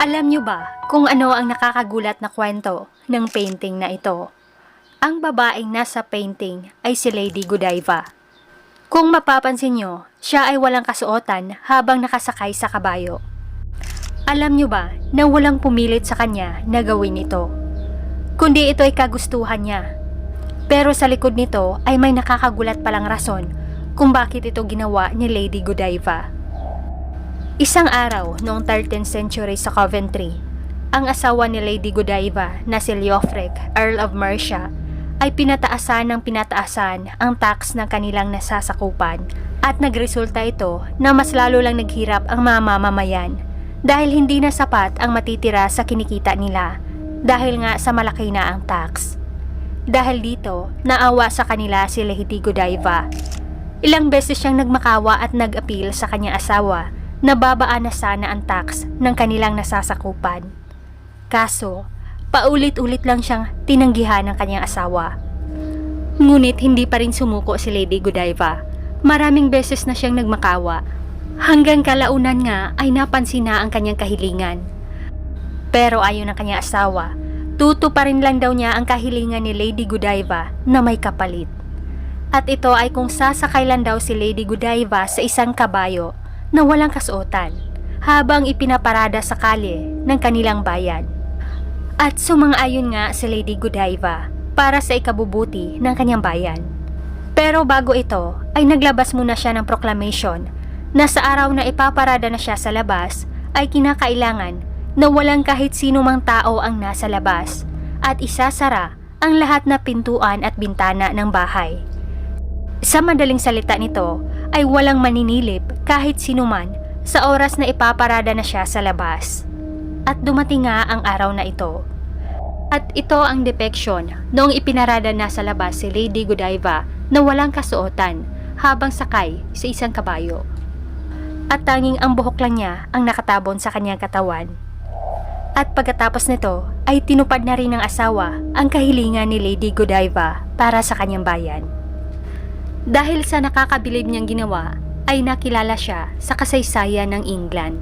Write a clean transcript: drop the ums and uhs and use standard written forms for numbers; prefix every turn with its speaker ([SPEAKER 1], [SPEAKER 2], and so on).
[SPEAKER 1] Alam niyo ba kung ano ang nakakagulat na kwento ng painting na ito? Ang babaeng nasa painting ay si Lady Godiva. Kung mapapansin niyo, siya ay walang kasuotan habang nakasakay sa kabayo. Alam niyo ba na walang pumilit sa kanya na gawin ito? Kundi ito ay kagustuhan niya. Pero sa likod nito ay may nakakagulat palang rason kung bakit ito ginawa ni Lady Godiva. Isang araw noong 13th century sa Coventry, ang asawa ni Lady Godiva na si Leofric, Earl of Mercia, ay pinataasan ng pinataasan ang tax ng kanilang nasasakupan at nagresulta ito na mas lalo lang naghirap ang mga mamamayan dahil hindi na sapat ang matitira sa kinikita nila dahil nga sa malaki na ang tax. Dahil dito, naawa sa kanila si Lady Godiva. Ilang beses siyang nagmakawa at nag-appeal sa kanyang asawa na babaan na sana ang tax ng kanilang nasasakupan. Kaso, paulit-ulit lang siyang tinanggihan ng kanyang asawa. Ngunit hindi pa rin sumuko si Lady Godiva. Maraming beses na siyang nagmakawa. Hanggang kalaunan nga ay napansin na ang kanyang kahilingan. Pero ayon ng kanyang asawa, tutuparin lang daw niya ang kahilingan ni Lady Godiva na may kapalit. At ito ay kung sasakay lang daw si Lady Godiva sa isang kabayo na walang kasuotan habang ipinaparada sa kalye ng kanilang bayan. At sumang-ayon nga si Lady Godiva para sa ikabubuti ng kanyang bayan. Pero bago ito ay naglabas muna siya ng proclamation na sa araw na ipaparada na siya sa labas ay kinakailangan na walang kahit sino mang tao ang nasa labas at isasara ang lahat na pintuan at bintana ng bahay. Sa madaling salita nito ay walang maninilip kahit sino man sa oras na ipaparada na siya sa labas. At dumating nga ang araw na ito. At ito ang depiction noong ipinarada na sa labas si Lady Godiva na walang kasuotan habang sakay sa isang kabayo. At tanging ang buhok lang niya ang nakatabon sa kanyang katawan. At pagkatapos nito ay tinupad na rin ng asawa ang kahilingan ni Lady Godiva para sa kanyang bayan. Dahil sa nakakabilib niyang ginawa, ay nakilala siya sa kasaysayan ng England.